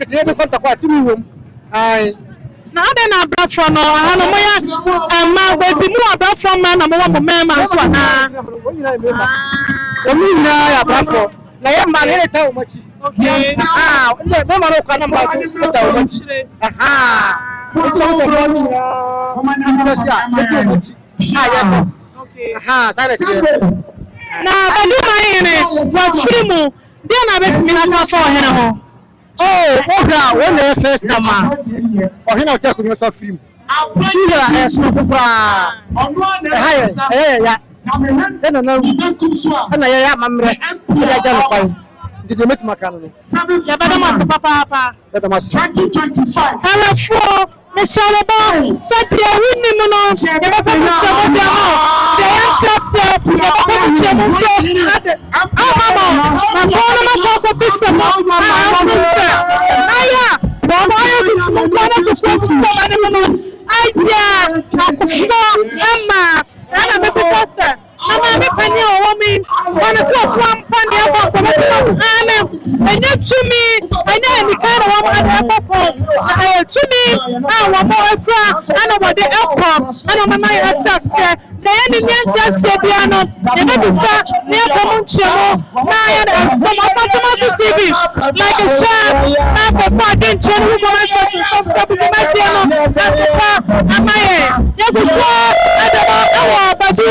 they be contact what you room. Aye. Na ade na abra from no ana mo ya ma gbeti mu abra from na mo wa mo mema so na Omi na ya abra for. Na ya ma le ta o machi. okay Nde be ma ro kana ma so ta o machi. Aha. okay Aha, sare ti. na badu mai ne wa free mu dia na betimi na ka for hene ho Oh, Obra, when the first time, or he not taking yourself film. Yeah, then I am did you meet my canon? ya bada mas papa That must 2025. ala fo me shalaba sadia winni mu no ya baba mu chamo dia mo de ya se ya baba mu chamo so mama ma kono ma ko pisa mo aya baba ayo mu baba ko so ma ne mo aya akufa ama ana me pesa ama me pani o wo mi ona so ko ampani abo ko me ana enye tumi enye ni kan wo ma abo ko tumi wo mo asa ana wo de ekọ ana mama ya tsase na ya ni ntia se bia no e be bisa na e ko mu nchemo na ya na so TV like a sharp na for den chen hu mo so so ko bi ma dia no asa amaye ya go so adama awo baji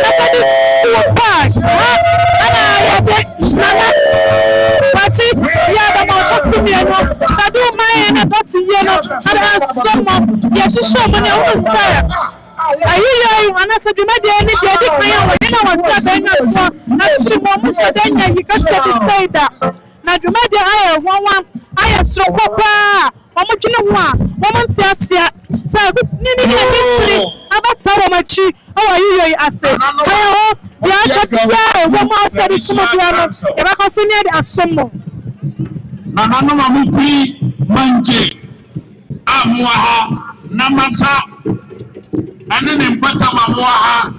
akadi school pass ana ya be nana baji ya da mo so mi no sadu mai na doti ye no ada so mo ya shisho mo ne o sa ayi ana se dwuma de ni de di kan ya wo na wo ta be na so na tri mo mo so de nya yi ka se di say that na dwuma de aye wonwa aye sro kopa omo twene ho a omo ntia sia sa ni ni abata wo machi awo ayi ase aye ho ya ka wo mo ase di sumo bia no e ba ko so ni de asomo Na nanu mamu free manje amwa ha na masa ane ne mpata mamu ha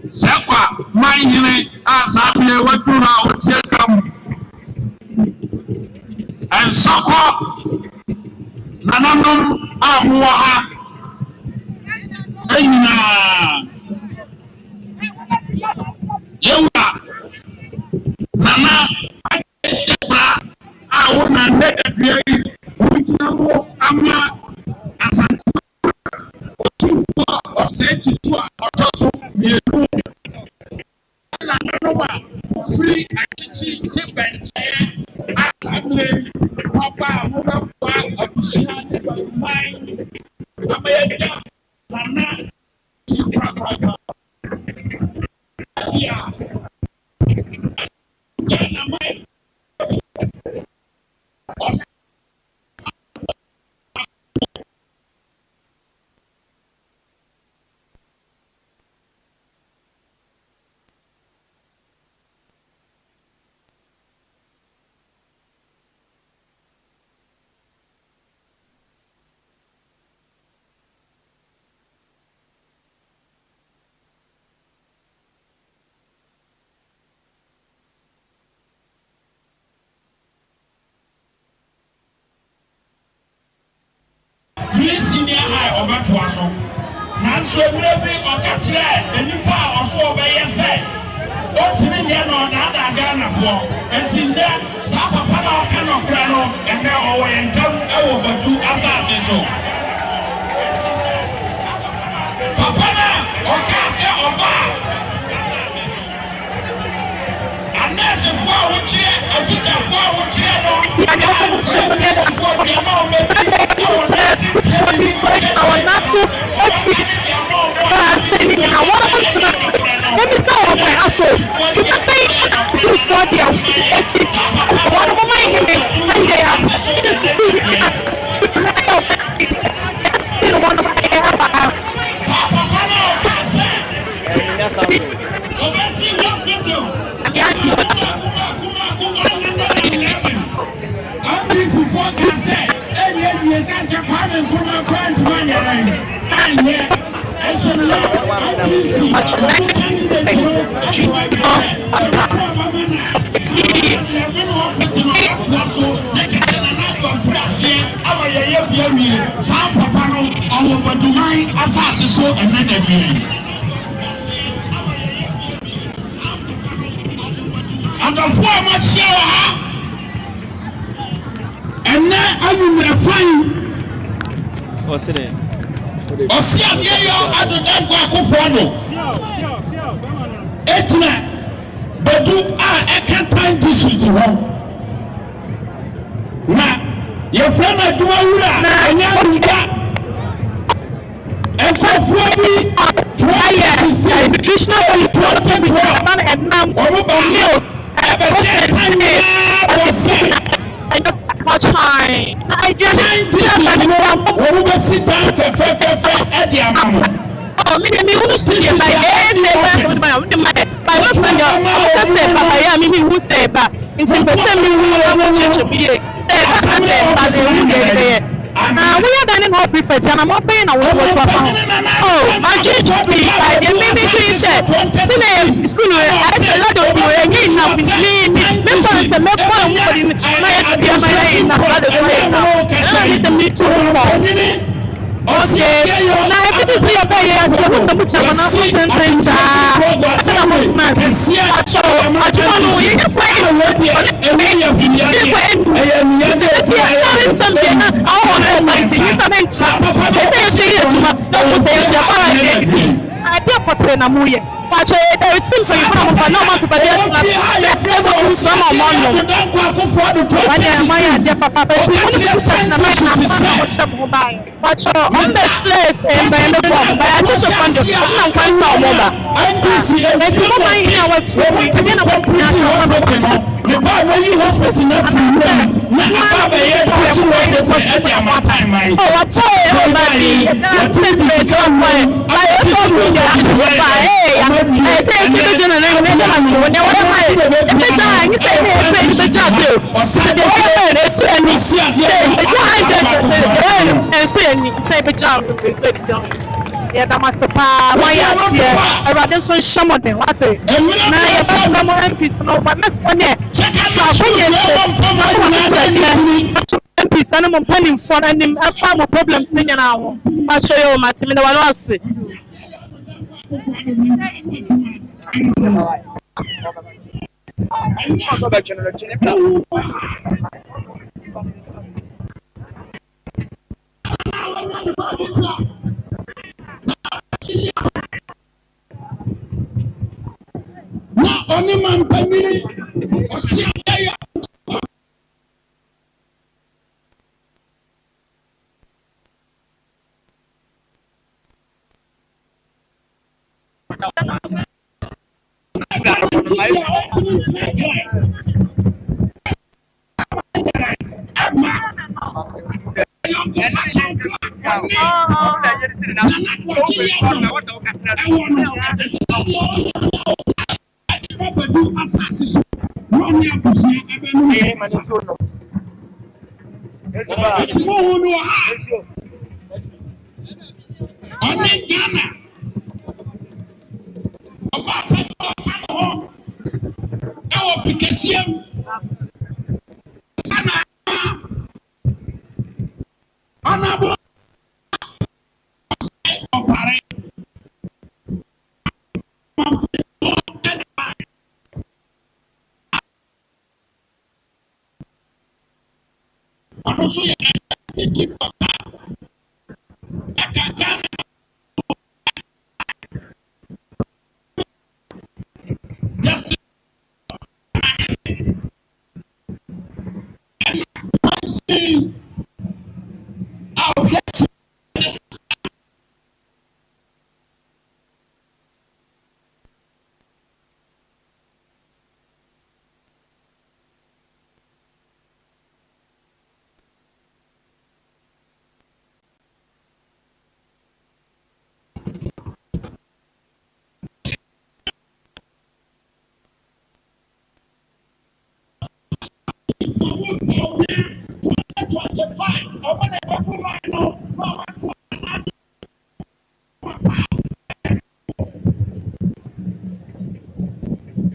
sekwa manhine asabie wadura otie kam ensoko na nanu amwa ha enyina yewa nana ebra awo na ndeka bia yi wutinamo ama asante otumfo osetutu otoso mienu na nanoba free achichi ne benche atable papa amuba kwa abushia ne mai abayeda nana kipapa ya na mai senior high obato aso nanso ewrebi okatre enipa ofo obeyese otimi nye no na adaga na fo entinde sa papa na oka no kra no ene owo yenkam ewo badu asase so papa na oka se oba anase fo awo kire atuta fo awo kire no our nasu ofi sending in our let me say what I aso you can pay to for the one of my him bi saa papa no ɔwɔ Baduman asase so ɛnɛ da bi adɔfo a mahyia wɔ ha ɛnɛ anwummerɛ fan ɔsi adeɛ yɛ adodanko akofoɔ no ɛgyina Badu a ɛka tan district hɔ na yɛfrɛ no adwuma wura ɛnyɛ awuda nkurɔfoɔ bi 2016 nutritional quality ɔmo ba milk ɛbɛhyɛ tan nyinaa bɔsɛ tan district no ɔmo bɛsi dan fɛfɛɛfɛ ɛde ama mo mi who say by what friend you say papa ya mi who say ba nti be say mi who church bi say ba say who dey we are done no prefect and I'm not paying a what papa oh my church bi by the baby tree say see school I say lot of you again now me for say me point for my dia my na lot of me too okay, now everything is your pay. Yes, you must put your money on something. I don't know. You can play it. I do put in a movie. But it seems like you have a normal people. Some of them but on the slaves and by the bomb, but I just found the kind of mother. There's no mind in our food. Again, I want to the boy when you hospital not from them. Not about here to work at the time. Oh, I tell everybody, that's the place on my. I told you that I say the generation when you want to the time you say the job you said the say the job yeah, that must pa why I rather so some of them what say now you have some MPs no but not on there MPs and I'm planning for and I found a problem thing now I'll show you my team in the loss na oni man pamiri osia ya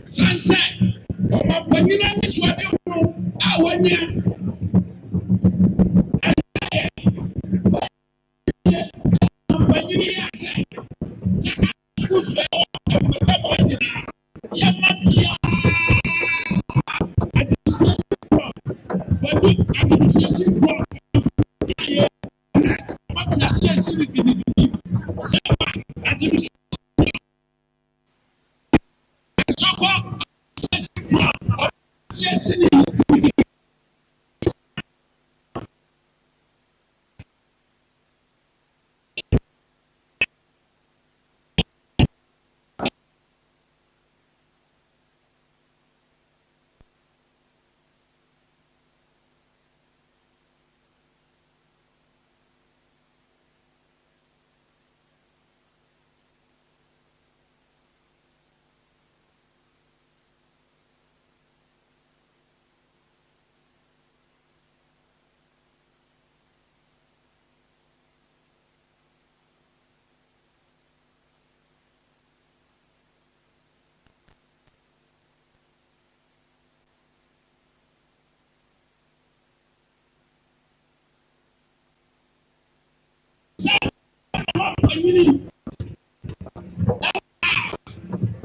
Sunset, Panyina Miswadi, Awanya,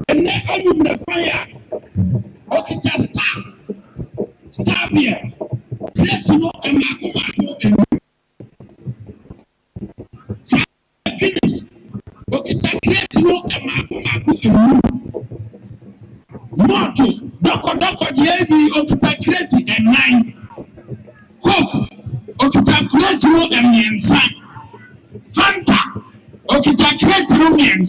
And then I will the fire. Okay, just stop here. Create no amako and finish. Okay, create no amako and Moto, doko, JB, okay, create and 9. Coke, okay, create no and Fanta, okay, create no and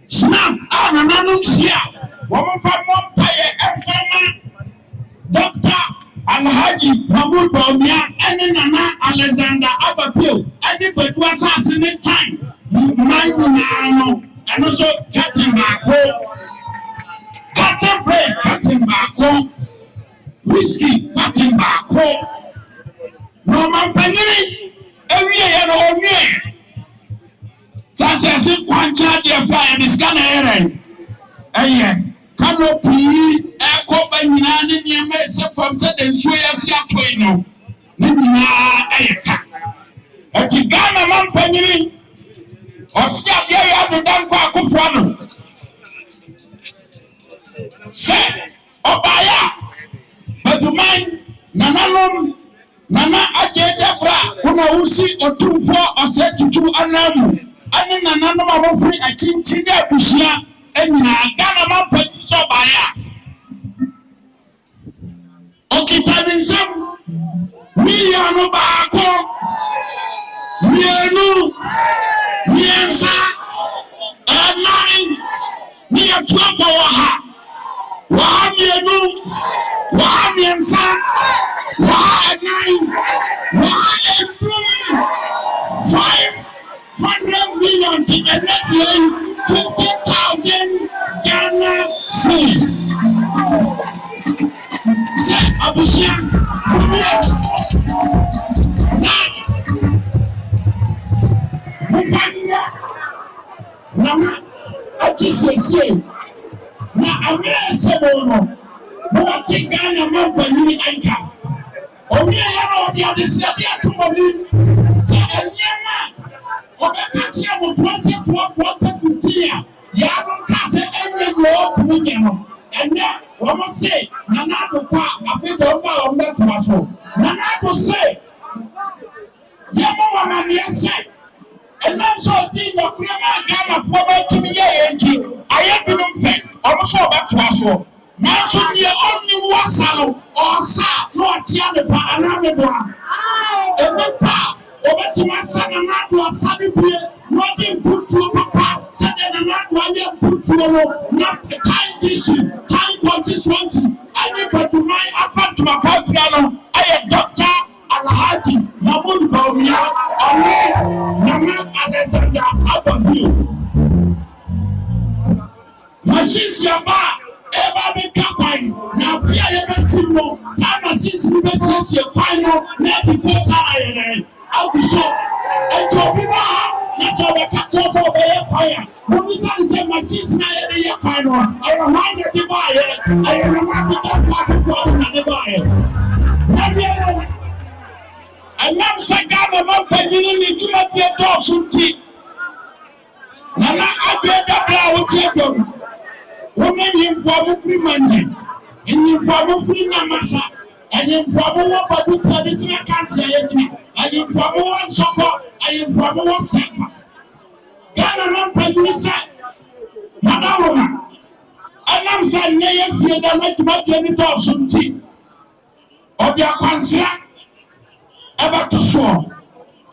Snap, nanum share. Woman from one pair and Dr. Alhaji Mahmoud Baumia, and Nana Alexander Abapio, and but was assassinate time. Mine, and also cutting back home. Cutting bread, cutting back home. Whiskey, cutting back home. No man penny, every year or year. Such as in Quancha, dear fire, the scanner. Aye, canopy, echo by Milan, near Mesa from Southern Suya Point. Nina, Ayaka. At the Ghana man penny, or stop here at the Danqua Kufano. Say, Obaya, but the man, Nana Ajay Debra, Usi or 2-4 or set to 2 Anamu. And then another free a chinchilla to share and Ghana man so by okay, time some million bako, Mianu, Miansa, and 9, near 12 Waha, Wahamianu, Wahamiansa, Waha 9, 500 million to the net year, 50,000 Ghana cedis. Say, Abushan, Nana, I just say, now I'm a seven. What take Ghana man for you anchor? Only I have the other side to money. Say, Obekachia mo 2015 ya don ka se enye yo to me no ene wo mo say Nana do kwa afi do ba o me to so Nana do say ya mo wa na ye say ene so ti no kure ma Ghana fo ba tumi ye enti aye binum fe o mo so ba to so na so ni onni wasa no o sa no atia ne pa ana me do ene pa Obetima sana na sabi bie nothing put to papa said na na put to not the time tissue time constituency anybody my after to my piano I am Dr. Alhaji Mahmoud Baumia Nana Alexander Abapio machines yaba eba be kakwan na pia ye besimo sa machines be besie kwan no na bi ko ka ayere Abuso, and your people, let your cattle for the empire. When we say machines now, I remind the buyer, I remind the party for the buyer. And now, Sagama, my penny, to let your dog shoot tea. Nana, I get that brown table. Woman inform free Monday, and inform free Namasa, and inform what you traditional cancer. I am from one soccer, I am from one sector. Ghana man tell you say, Madam woman, anam sɛ nyɛ yɛ fie da no adwumadeɛ no dɔɔso nti ɔde akwanhyia ɛbɛto soɔ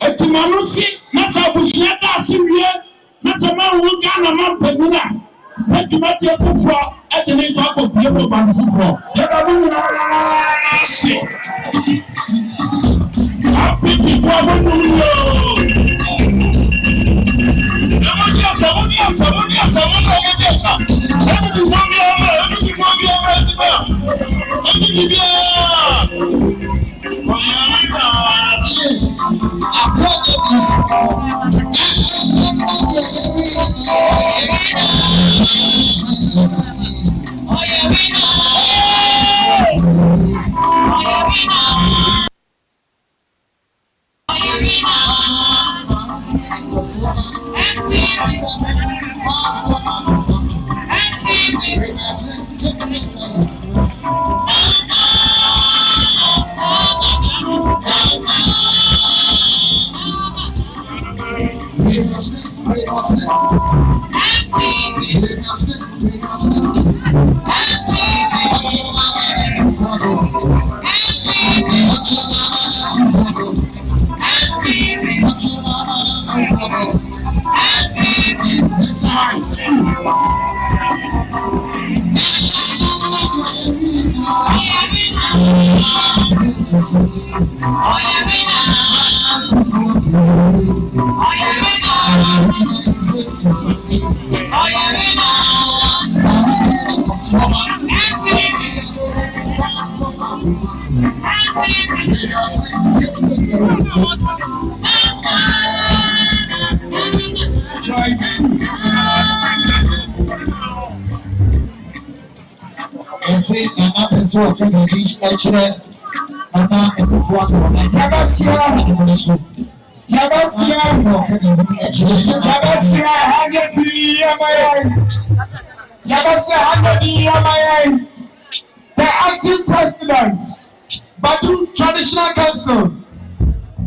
ɛti ma no si na sɛ abusua da ase wie na sɛ mawo Ghana mampanyini a adwumadeɛ foforɔ ɛde ne nkɔ akɔpie bɔ bane foforɔ yɛda mo nyinaa ase apipifoɔ mo num yoo the acting president, Badu Traditional Council,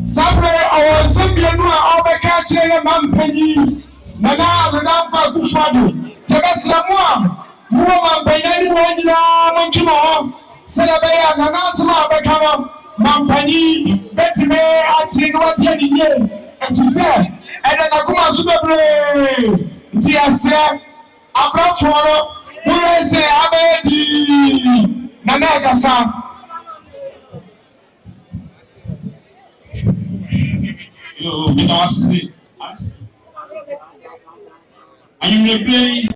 Sabre or Zambia, Obeka Chile Mampeni, Nana Renampa Kufadu, Tabasla Muam, Benani Manjuma, Selabea, Nana Sama Bekama, Mampani, Betime, Atin, and to say, and then Akuma Subabre, Tiasa, Abra who is Abedi Nanagasa? You know, I'm play.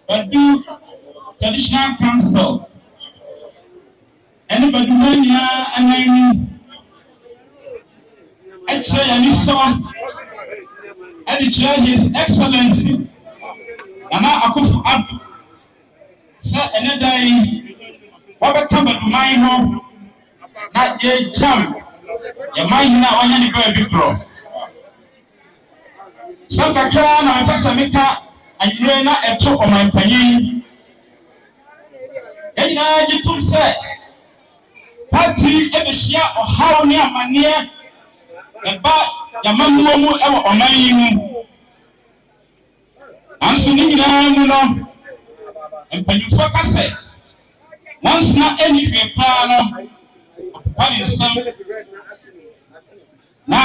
Badu Traditional Council. Anybody and actually, I saw. And His Excellency Nana Akufo-Addo sɛ ɛne dan wɔbɛka Badumai ho na yɛgyam yɛman nyina a wɔnyɛ ne baabi korɔ sɛ kakra na mepɛ sɛ meka anwummerɛ na ɛto ɔmanpanyin yɛn nyinaa gye tom sɛ party ɛbɛhyia ɔhaw ne amanneɛ ɛba yamamuwa mu ewa ɔman yi mu anso ne nyinaa mu no mpanyinfoɔ ka sɛ once na ɛni hwɛ paa no ɔpepa ne nsɛm na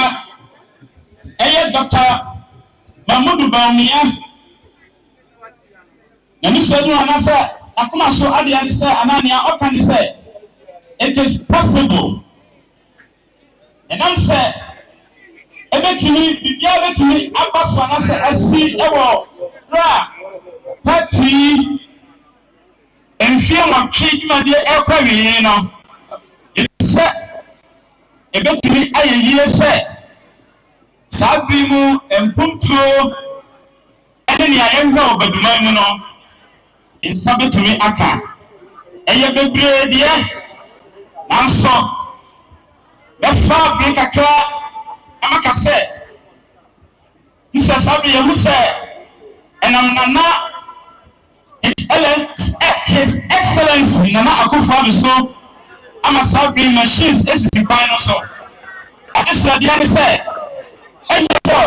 ɛyɛ Dr. Mahmudu Bawumia na ne sɛ no anasɛ akoma so adeɛ ne sɛ anania ɔka ne sɛ it is possible ɛnam sɛ ebetumi bibia betumi abaso anase asi ewo ra party enfie matwe dwumade ekwawie no ese ebetumi ayeyie se sabi mu empumtro ene ne ayehwe Badumai mu no insa betumi aka eye bebre de nanso befa bi kakra amaka sɛ isa sabi yehu sɛ enam nana His Excellency Nana Akufo-Addo so ama sabi machines esisi ban no so adesradeɛ ne sɛ ɛnyɛ sɛ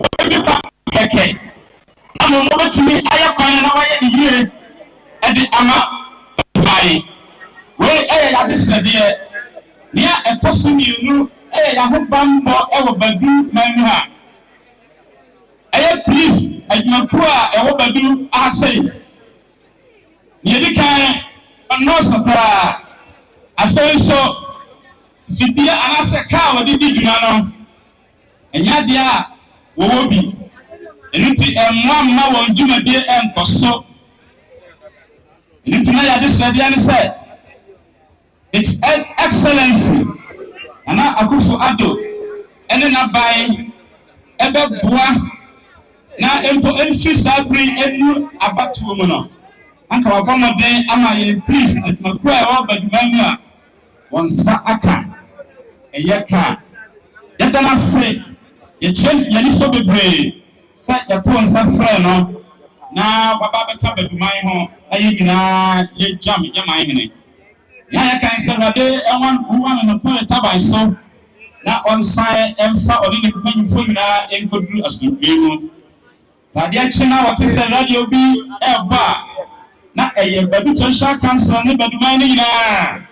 wɔbi pa kɛkɛ ama mo betumi ayɛ kwan na wayɛ ne yie ɛde ama bai we yɛade sɛdeɛ nea ɛtɔ so mmienu yɛaho bambɔ ɛwɔ badu man ha ɛyɛ police adwumakuo a ɛwɔ badu ahasɛe nea ɛdi kan ɔnɔɔso paa afei nso fidie anaasɛ kaa wɔde di dwuma no ɛnyɛ adeɛ a wɔwɔ bi ɛno nti mma wɔn dwumadie nkɔ so ɛno nti na yɛade sɛdeɛ ne sɛ Its Excellency Nana Akufo-Addo ɛne n'aban ɛbɛboa na mpo mfi saa bere enu abatoɔ mu no anka wabɔ mmɔden ama yɛn please adwumakuo a ɛwɔ badwuma mu a wɔn nsa aka ɛyɛ kaa yɛda no ase yɛkyerɛ yɛne so bebree sɛ yɛto nsa frɛ no na waba bɛka badwuman ho ɛyɛ nyinaa yɛgyam yɛman hene na yɛka sɛ Awurade ɛwan no pɔn taban so na ɔnsan ɛmfa ɔde ne mpanyinfo nyinaa nkɔduru asomdwee mu saa adeɛ kye na wɔte sɛ radio bi ɛɛbɔ a na ɛyɛ Badu Traditional Council ne baduman no nyinaa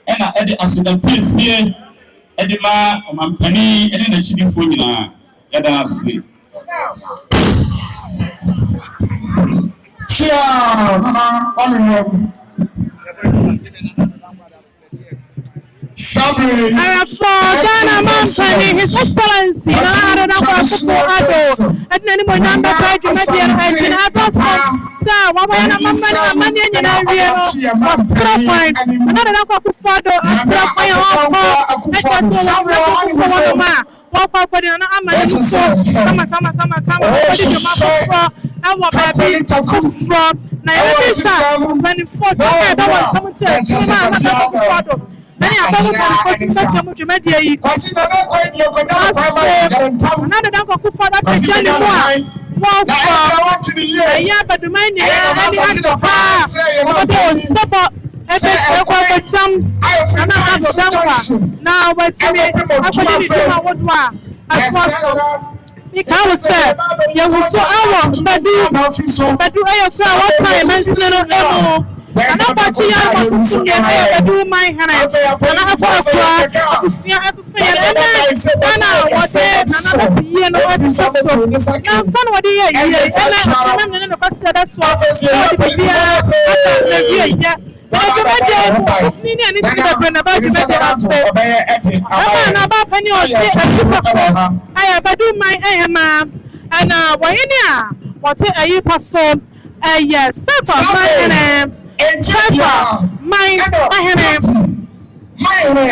ɛna ɛde asedapiesie ɛde ma ɔmampanin ɛne n'akyidifoɔ nyinaa yɛda ase Chia Nana Ɔlùwọ̀. Ghana Mountain, His Excellency, Nana Akufo-Addo, and then when number 5 Median Engine Atos, sir, one way and a money in area of 0 point, another Akufo-Addo, a 0 point, walk up for the Amman, come, Nairabisa, 24, I don't want someone to say, many are going to media. Another uncle who fought up a genuine. Walk to the year, but the man is a car. Support a jump. Now, wait for me. I was said, you will so hours, but do I have what time and still and I'm watching you to see I do my hand. And I have to say, and I was another year and what is so. Now, somebody here, and I'm the best said that's what I do my and what are you person? Yes, my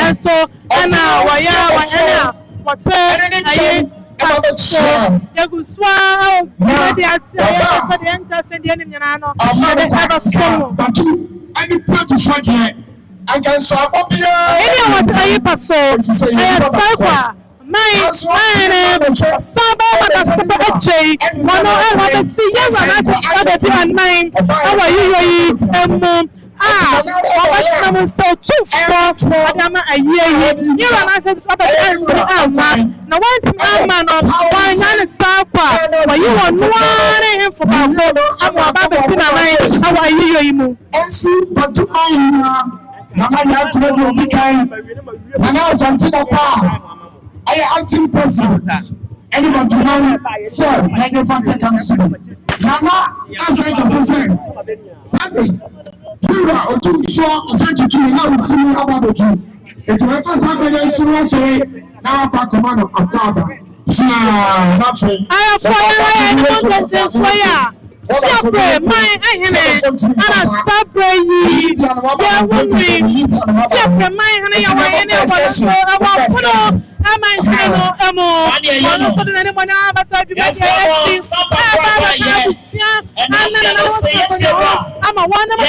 and so and now what's so too far. A year, you are not now, one man of one and Sapa, but you want one for how are you? And see, but to Mama, to be kind. And now something about I acting president. Anyone to know, sir, I never take counsel. Nana, as I can say, Sunday, you are too short of such a tree. Now, see about you. It will first happen as soon as now I command of Akaba. Nothing. I have fire. Sabre, my and a sabre ye, yeah, woman, Sabre, my honey, I'm a one of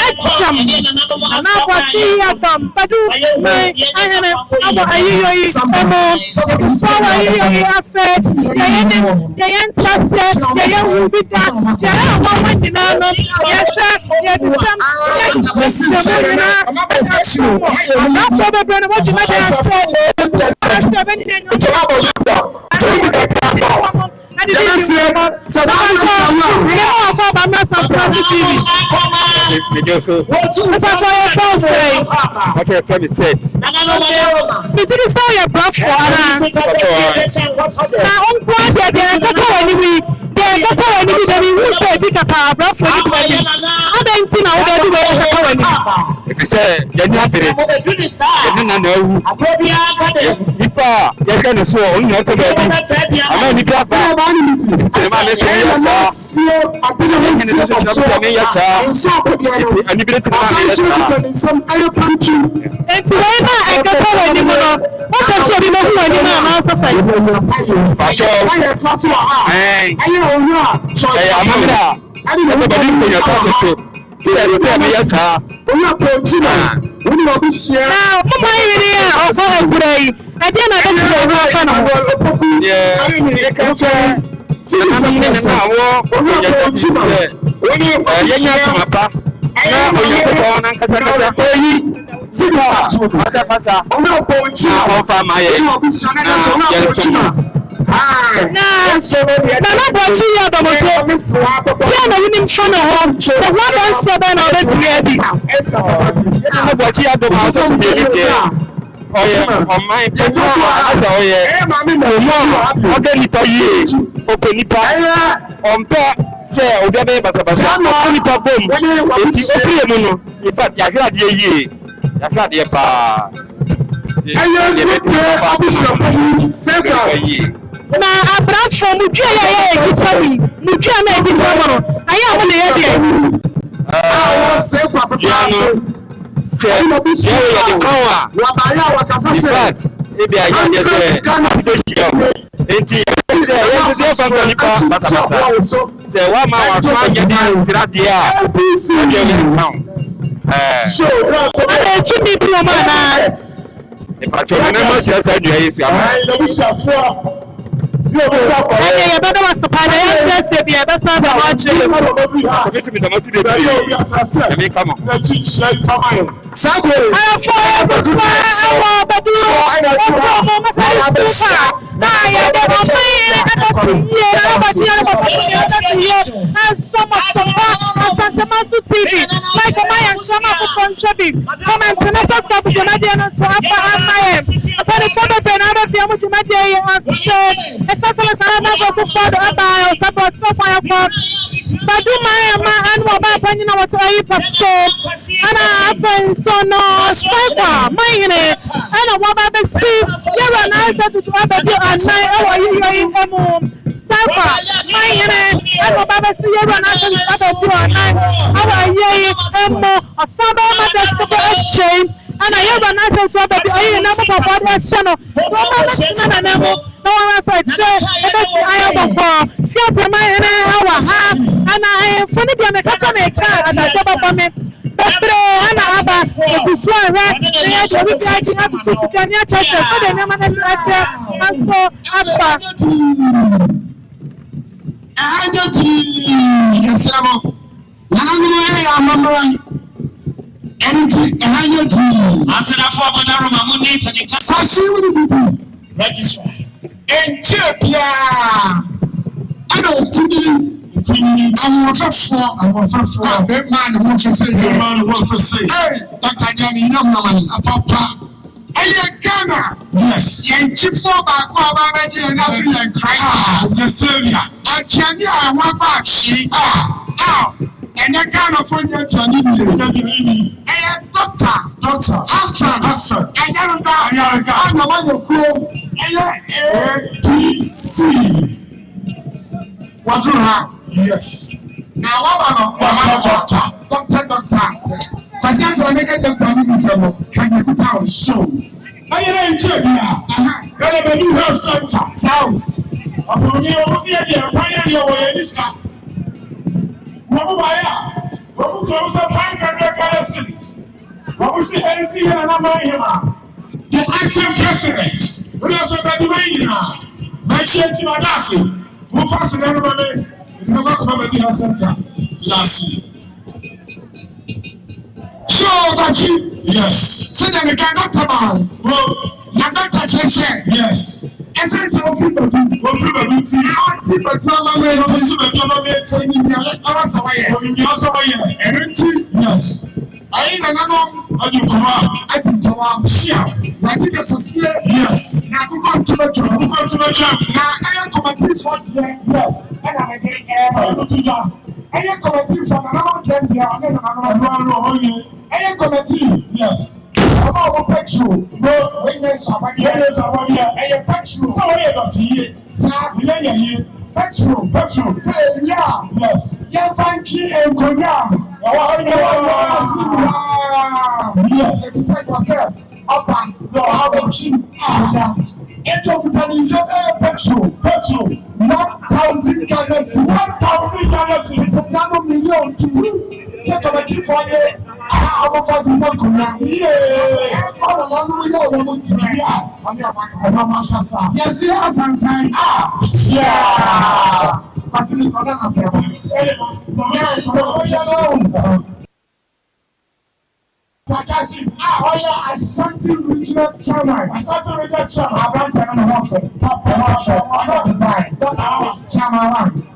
Yes. And before back and Christ. The Savior. I can't hear one back. And that kind of phone you're doing. And doctor. Assan. And I'm the one who call. APC. What you have? Yes. Now, what doctor. Tasian's going to make a doctor. Can you put out a show? I ain't check ya. Got a new health center. Sound. Upon you, see a pioneer way in this car. Robaya, Robu close 500 cities. What was the NC and Amayama? The acting president. We also got the way now. My church in Adasi. Who fastened everybody? You never come to the health center. Last year. Sure, Gachi. Yes. So that we cannot come on. Well, not that I say. Yes. ẹsẹ̀ ìjọ òfin bẹ̀dù tí àti bẹ̀dù ọlọ́mọdé ènìyàn ọlọ́sọ̀wọ́ yẹ ẹ̀rí tí ayi nananom adukoma ṣíà wàdí kẹsàsíẹ na akókò ntúmẹtúmẹ na ẹyẹ kọmọtìfọ diẹ ẹnna ẹdẹ ẹyẹ ẹyẹ kọmọtìfọ nananom diẹ diẹ ọdẹ nananom ẹyẹ kọmọtì ọmọ ọmọ pẹtrol wọnyẹ sàwọdìẹ ẹyẹ pẹtrol sàwọdìẹ dọ̀tí yie ilé yẹ yie. Petrol. Say yeah. Yes. Yeah, thank you, Nkonya. Yes. It's like yourself. Up and down. It is petrol. 1,000 Ghana cedis. 1,000 Ghana cedis. It's a Ghana million to say to the kid for you. How much is this Nkonya? Yeah. Yes, yes, I'm saying. Yeah. Continue to answer. Takasi, Ashanti Regional Chairman. About Chairman Chairman one.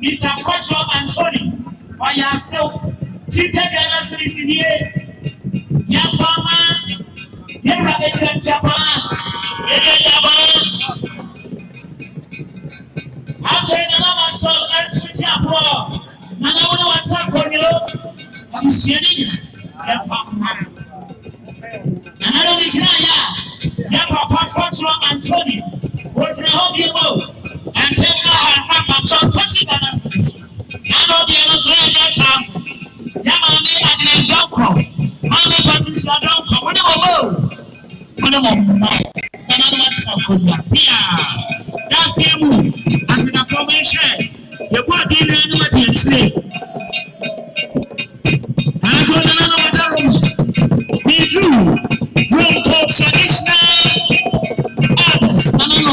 Mr. Fajo Anthony, by yourself, Sister Ghana Sicilie, Yafama, Yabra Japan, after another soul and switch up, Nana what's up on you? I'm sharing Yafama. Another Nigeria, Yapa Fajo Anthony, what's the hobby about? And then I have some touching on us. I know the other house. Yamami and his don't come. Mammy Patricia don't come. When I'm alone. When I'm on my. Another one's not good. Yeah. That's the move. As in a formation. You go in and what you say. I go in another room. Me too. Room talk traditional. Others. No.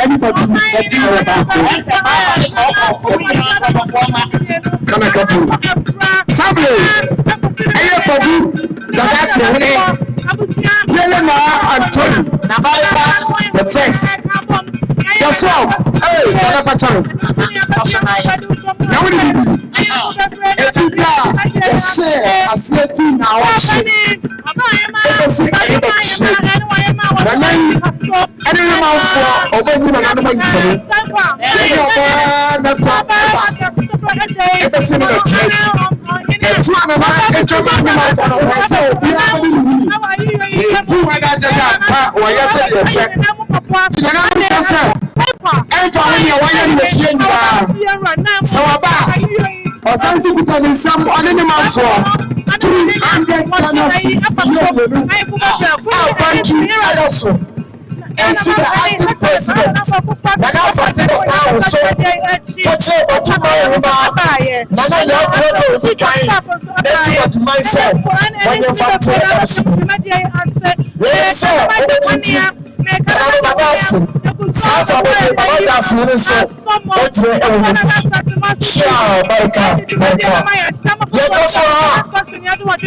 Anybody Nana Kapu. Samuel, Aya Padu, Dagatu, Yelena Anthony, Nabalika, the first. Yourself, hey, Nana Pachano. Now what do you do? It's you got a share, a setting now. Ọ̀sánṣẹ́ ti tẹ̀lé sáfù ọ̀nẹ́ni máa fọ̀ 200 canopies lóòlù àbájú ẹlẹ́sùn ẹ̀sìn the acting president Nana Asante Dakwao so tọ́jú ọdún márùn-ún Nana yẹ ọdún ọdún òbí kan lẹ́tí ọdún mindset wọ́n yẹ fàtí ẹlẹ́sùn wọ́n sọ ọmọ tuntun Nana Madasi sáàsì ọmọdé bàbá yà fún un sọ ó jẹ ẹwọ mọtò ṣé àwọn báyìíká yẹ tó sọ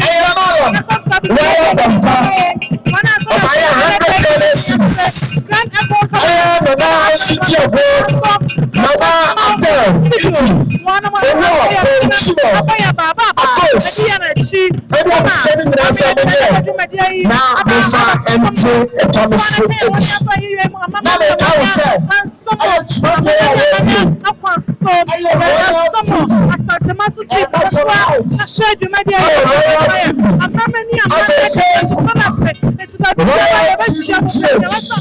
ẹyẹ lọ́rọ̀ lọ́wọ́ bàbá ọba yẹ 100 cedis ẹyẹ bàbá aṣíjí ẹgbẹ bàbá abẹ ìtì owó ọ̀tẹ̀ ìṣúná akos ẹbí ọ̀bùsẹ̀ ní nyina sẹ ẹbí yẹ na mẹfà ẹntì ẹtọ́ mi fún ẹbí na mẹka wò sẹ ẹyẹ tùmọ̀tì ẹyẹ ẹyẹ ti ẹyẹ royal tv ẹyẹ national house ẹyẹ royal tv afẹ facebook royal tv gh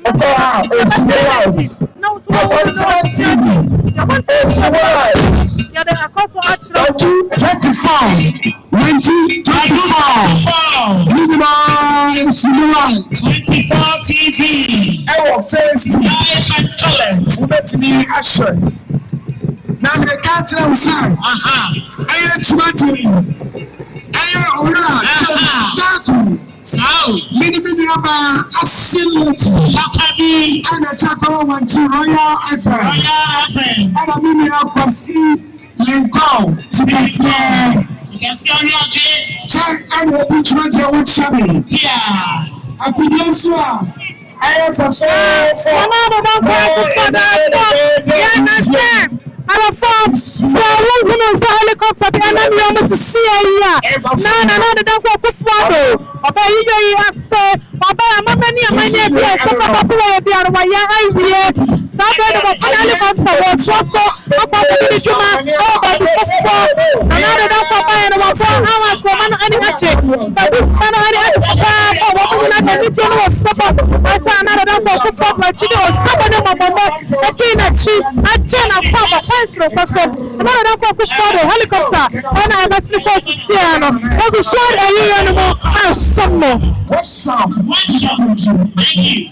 ọkọ ha èsì house Asante TV èsì house 2025 nígbà èsì house 24 TV. ẹwọ facebook Life and talent. wúbẹ̀tìmí aṣọ na mẹka kyerẹ wùsàn ẹyẹ tùmọ̀tìrì ẹyẹ ọ̀wúrọ̀ àjẹsí dáàtù mini ọba asinlẹti Lakabi. ẹnna chakọ wọn ti royal fm ẹnna mini ọkọ sí lincoln tìkẹsíẹ Kẹ̀sí ọ̀ní ọ̀jẹ̀. kyẹ ẹnna ebi tùmọ̀tìrì ẹwọ kyẹ mi Kíá. àti bí ẹsùn a ẹyẹ fọfọfọ. So women say helicopter be na mi omo sisi eya na de dan ko kufuado oba yiyo yi ase oba amama ni amanya bi e so fa so we bi arwa ya aiwie sa be de ko helicopter wo so oba bi ni juma oba bi fofo na de dan ko ba ya no so awa ko man ani ache ba bi na ani ache ba ko wo na de ni jeno so fa asa na de dan ko kufuado ba chi de o so ba de mabombo e ti na chi ache na kwa ba Petro Pastor, about that for helicopter, and I must go to Siano. There's a short a year animal and some more. What's up? Thank you.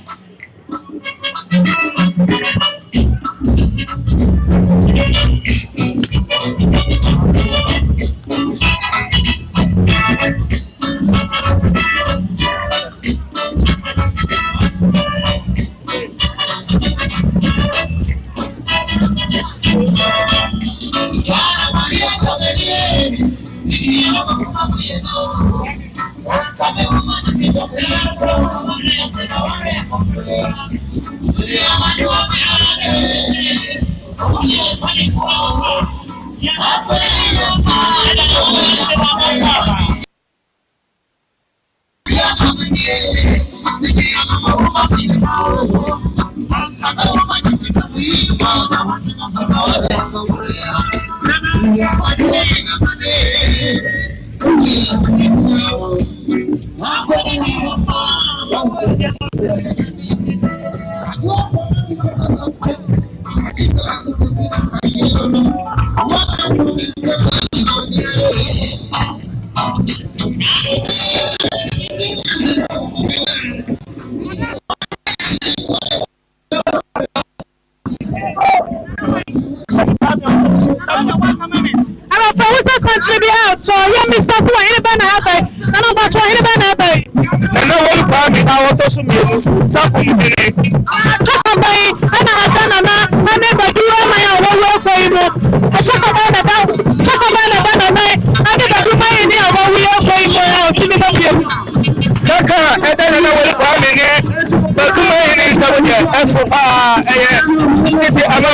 I Kaka, and then I will come in, but you may need to get as far as I'm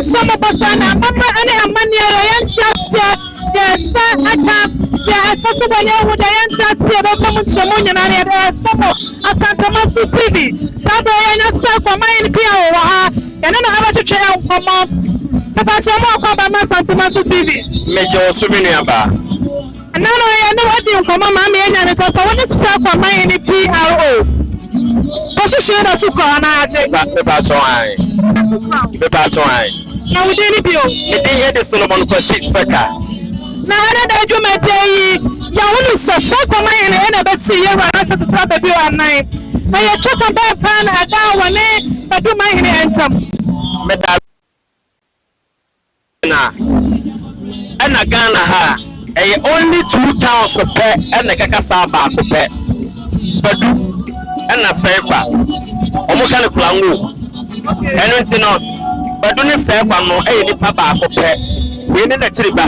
Some of us are not any money. Yes, accessible with the answer about someone and Santa Masu TV. Sabre and yourself for my NPR, and I don't have to train for mom. Papa Chamo by Santa Masu TV. Major Suminaba. And now I know what you come, Mammy, and it's also one itself for my NPRO. Position as you call the battle. Now we didn't be the Solomon Pacific. Now I do my day. You so mine and I see you run us to trap a bill at night. I check on that pan at down one day, but do my handsome. And a Ghana ha only 2 towns of pet and a Kakasaba pet. But and a safer. Omokana Klangu. And you know. But don't say no any papa pet. We need a chiriba.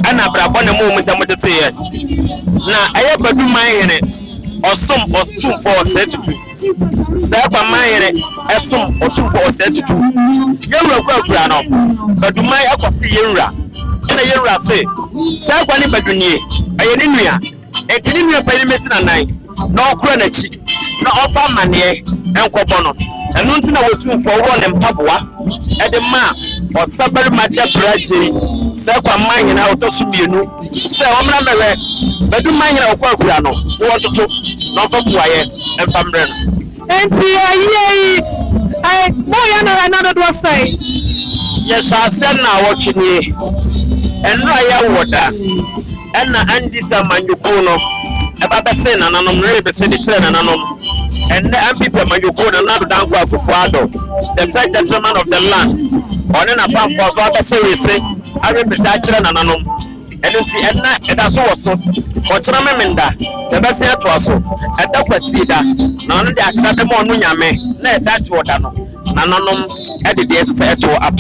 And a brabon moment I'm to say it. Now I ever do my in it. Or some or 2 for set to 2. Sapa my in it. As some or 2 for set to 2. You're a piano. But do my upper see Yura. And a Yura say. Sapa Nibaduni. I didn't. A didn't pay missing a night. No cronach. No offer money. And Cobono. And nothing I was doing for one and Papua at the map or Sabari Maja Braji, Sapa mine and out of Subiano, so I'm not but do mine out of Piano, want to talk, not for quiet and Fambrand. And I know another was say. Yes, I said now watching me and Raya water and Andy Samandukuno about the sin and I'm ready to send the children and and the people may you call another down for Fado, the first gentleman of the land. On an apart for what series, I represent children and anon. And it's Edna, and that's what what's Ramenda, the best to us, and that was Sida. None of the Academy on Yame, let that water, Nanon, at the DS to up.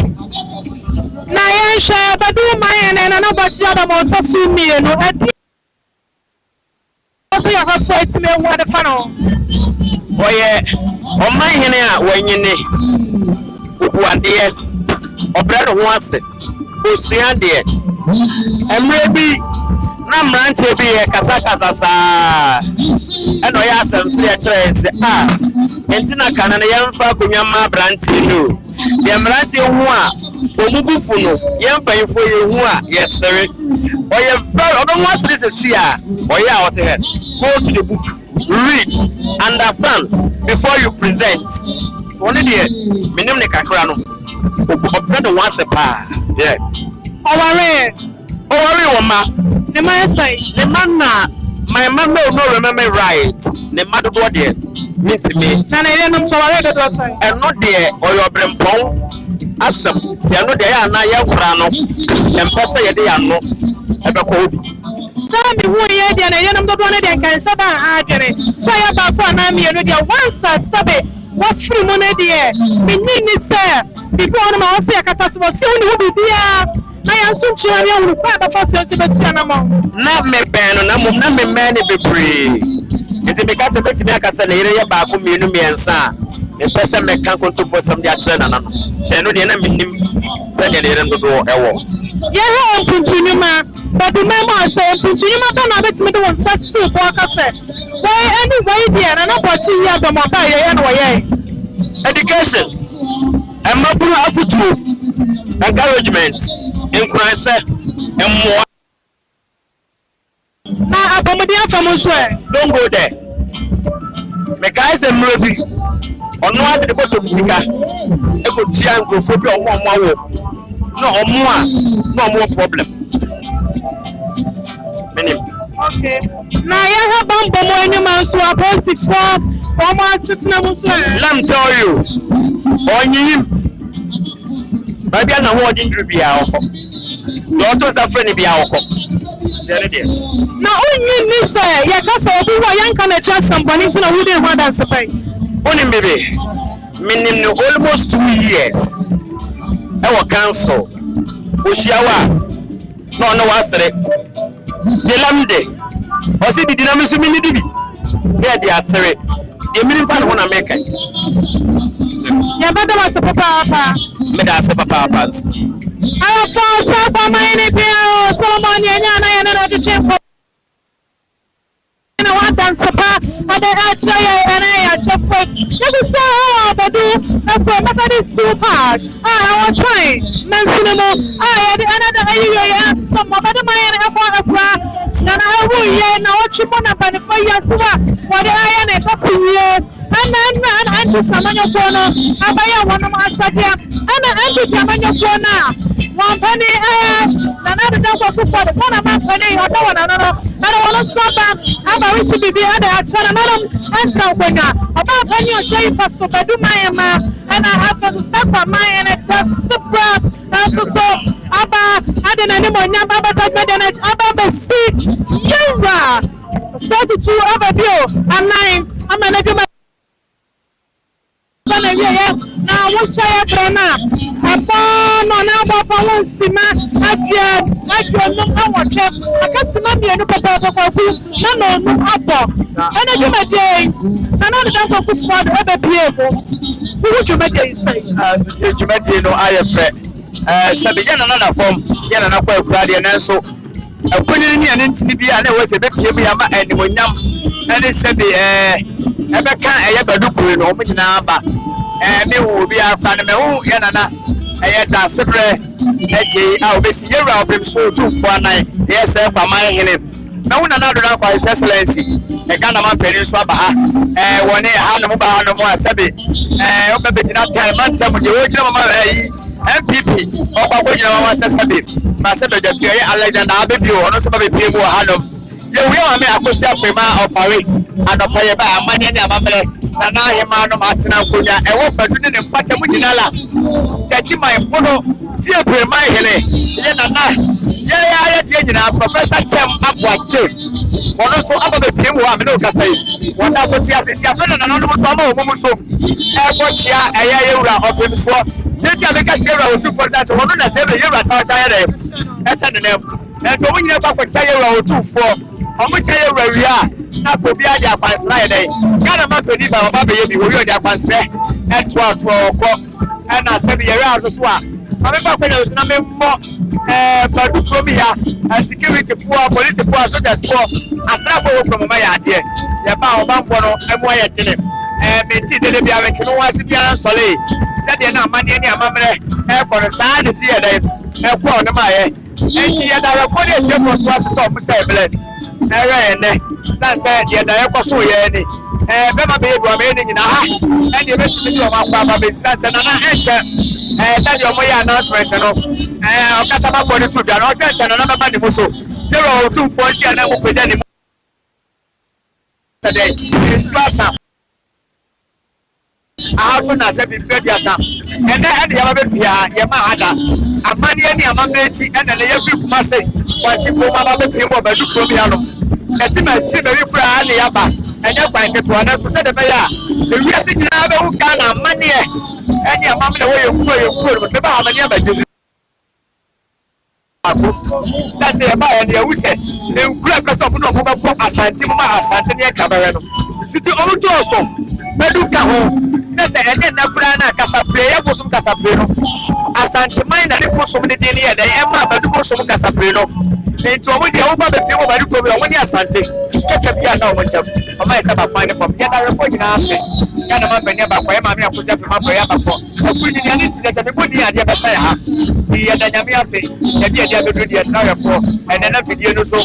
Nayan, but do my and I know what you are about to sue me and also your husband to me what the funnel. Oh yeah, on my hand when you need one dear or brother wants it. Who's dear? And maybe Namran to be a Kasakasa. And I asked them to and Tina can and a young folk in Yama Brantino. The Amranti Omubufuno, young pay for you, yes, sir. Or your fellow don't want this is here. Or yeah, I was here. Go to the book. Read, understand before you present. Only the minimum Kakrano. Open once a par. Yeah. Oma. The man say, the man, my mother will remember right. The mother body meet me. And not there or your brempong. Awesome. Tell no there are now Krano. And Posse de Ano. Ever code. Some who are the Yanam Bonnet and Kansaba Agere. So about Fanami and once a Sabe. What's free money there? Meaning, sir. Before I'm all say a catastrophe, soon will be there. I am so sure I will pay the first time. Not me, Ben, and I'm not me, man, be free. It's because of it, make us a lady about community and son. The person may come to put some children. Tell the enemy, send a little door. Yeah, continue, but remember, I say, continue, I don't have it to me to such soup, walk a set. Why, anyway, dear, and I'm watching you at the mobile anyway. Education. Emaburu afutu encouragement encourage emmo na abomodi afam so don't go there me kai se mrobi ono ade de botom sika e go tia nkofo bi omo awo no omo a no omo problem menim okay na ya ha bambo mo enyuma so aposifo omo asitna mo so let tell you onyim baby na ho odi ndru bia wo do to za freni bia wo ko tell there na onyi ni so ya kasa obi wo yanka na cha sambani tina wo dey ho dance pai oni mbebe minim no almost 2 years e wo cancel oshiawa no no wasere de lamde o si di na misu mini dibi e di asere e mini fa no na meka ya bada wasa papa me da se papa ala fa sa ba mai ni pia Solomon nya na ya na de chempo na wa dance pa ada acha ya na ya chefo ya bi so abadu afro Methodist School Park I was trying men cinema ya de another ayo ya so abadu mai na afra na hu ye na o chimo na ba ne fa ya suwa wa de aya na fa kuye ana anti samanyo kono abaya wana masadia ana anti samanyo kona wampani na na de ko ku for kona ma pani odo wana no ana wala saba aba wisi bibi ada achana no ansa kwenya aba pani o jai pastor bedu mayema ana afa saba mayene pasipra so aba ada na ni monya aba ta na aba be si yewa so tu aba bio anai amana de na wusha ya drona apa no na baba won sima afia no awoche akasima mi enu papa papa ku na no abo ene juma dey na no de ko ku for de ebe pie ko ku juma dey sai so juma dey no ayefre sabe yana na form yana na kwa kurade na nso akwani ni ane ntini bia na wose be pie mu ya ma animonyam ene sabe ebe kan eye badukuru no mo nyina aba me wo bi afa na me wo yana na eye da sebre eje a obesi yewra obem so tumfo anan ye se kwa man hene na wo na na do na kwa excellency e Ghana man peni so aba ha woni ha no ba ha no mo asabe obebetina time man tam je wo jira mama yi MPP okwa ko jira mama sasabe ma sabe da pie Alexander Abebio ono so ba be pie mu ha no ye we ma me akosi afema ofare adopoye ba amane ne amamre na na hema no matena konya e wo padu ne mpata mu jinala tachi mai pono tie pre mai hele ye na ye tie nyina Professor Chem Abwache ono so ababe pie mu ha me no kasa yi wona so tie ase tie afena na no mo so ma mo so e ko chia ye wura opem so ye tie be ka se wura otu for that wono na se be ye wura ta cha ye e se ne to mo nyina kwa cha ye wura otu for omo cha ye wura wi a na ko bi ade akwansra ye dai Ghana ma pedi ba baba be ye bi wo yo de akwansra eto ko na se bi ye wi aso so a ma me fa kwenya so na me mo padu from ya security for police for soldiers for asra for from ma ya ade ye ba oba mpo no emo ye tele me ti de bi awenti no wasi bia sole se de na amane ni amamre ko sa de si ye dai ko no ma ye enti ye da for de tie for so aso so say blend ene sanse de da yekoso ye ni be ma be edu ma eni nyina ha e de beti bi o ma kwa ba be sanse na enche ta de o mo ya announcement no o kata ba body to bia no se enche na ba ni mo so de ro tu fo si na mo peja ni mo today inflation ahafu na se bi bia sa ene ya ba be bia ye ma hada amani eni amameti ene le ye fi kuma se wanti ko ma ba be pie mo ba du ko bia no eti ma ti be kura ani yaba enye kwa nketo ana so se de be ya e wi ase jina be hu Ghana amani e eni amamle wo ye kuo no te ba amani aba jesu ako tase e ba ya de wu se e kura pe so no ko ba fo asante mo ma asante ne kabere no siti o do so bedu ka ho na se ene na kura na kasapre ye bosum kasapre no asante mai na ne bosum de de ne e ma bedu bosum kasapre no enti o mo de o ba be pe mo ba du ko bi o mo ni asante keke bia na o mo jam ọmọ ẹsẹ bá fún ẹni fọ yẹn náà rẹpọ nyinaa ase yẹn náà máa bẹ ní ẹbà kọ yẹn máa mi àkójá fi máa bọ yẹn bá fọ ọkùnrin ní ẹni ti dẹsẹ níbo ní adìẹ bẹ sẹ ha ti yẹ danyami ase yẹbi ẹdi adodo diẹ sinna yẹ fọ ẹnẹ náà fìdíẹ no so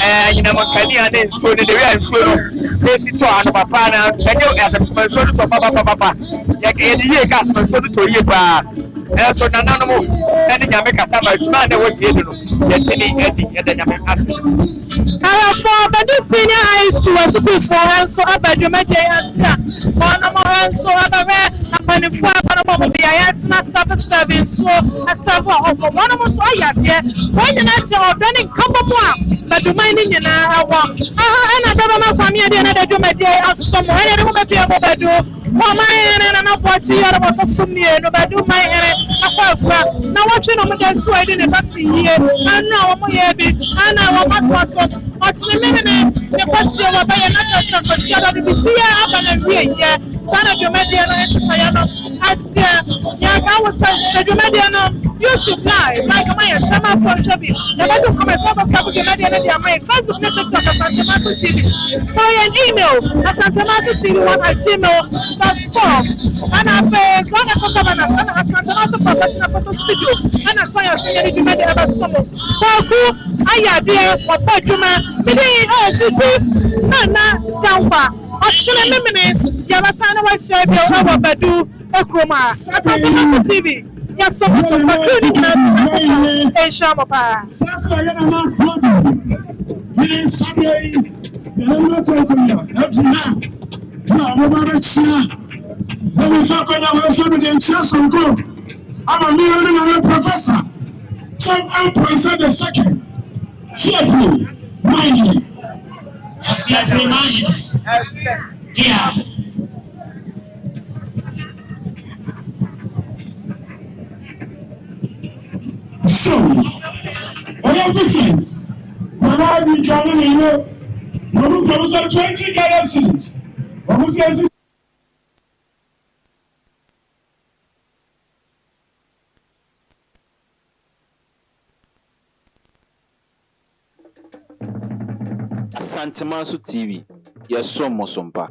ẹnyinam nkanea ne nsuo ne dewi a nsuo no fesi tọ ano papa na ẹnyẹ asẹsẹmọ nsuo no tọ papapapa yẹ yẹdi yie ká asẹsẹmọ nsuo no tọ yie paa ẹsọ nananom ẹni nyame kasa ma adwuma na ẹwọ sie di no yẹ ti ni ẹdi yẹ danyami ase. Arafo Badu Senior High School School for Hanso Abadumete Asia. Monomo Hanso Ababe Apanifo Apanomo Biayatina 77 so Asavo Oko Monomo so Ayabie. When you not your running Kampamwa, Badumani Nina Hawa. Ana Baba Famia de Nadumete Asom, and I don't be able to do. Mama and I watch you about Sumia, no Badu my Aqua. Now watching on the sweat in the back here, and now I'm here, and now I'm Ọtúnmímí ní pọ́sí ọwọ́ bẹ́yẹ náà ṣe kò sí ọlọ́dún bí bí abànàbí ẹ̀yẹ sáà dùmẹ́dìẹ náà ẹ̀ṣin ṣayẹ náà àti yàgá wọ́sẹ̀ ṣèdùmẹ́dìẹ náà yóò ṣì táì láìka máa yẹ ṣẹ́ máa fọ́ ṣẹ́bi yàgbẹ́dùn kọ́mẹ̀ tó bá sábà dùmẹ́dìẹ náà di àmọ́ yìí Facebook ní TikTok Asantemato TV for an email asantemato.tv1@gmail.com ẹnna fẹ́ gbọ́dọ̀ tó sábà náà ẹnna Asantemato professional photo studio ẹnna sọ́yà sí yẹn ní dùmẹ́dìẹ náà bá sọ́mọ́ fọ́ọ̀kú ayàdìẹ ọ̀pọ̀ ìjùmọ̀ Bidi Titi Nana Jamba Ọ̀ṣunlẹ̀ mímìnì yàrá sáni wá ṣe bí ọwọ́ Badu Ekroma Asantemato TV yẹ sọ́kùn sọ́kùn kí ni yìí náà ṣe àmọ́ pa. Sasa yana na bodu. Bidi sabi yana tó kunya. Ẹ̀dùnà yà ọmọ bá rẹ̀ ṣíà. Lẹ́mi fẹ́ kọ́ yà wọ́n sọ́mi dé nkyẹ́ sọ̀nkọ́. Ama mi yẹn ní wọ́n professor. Chop out Prince the second. Fearful. Mind. Fearful mind. Yeah. So, what are the things? When I did join in here, when we come 20 Ghana cedis. When we say Asantemato TV, yes, so Mosompa.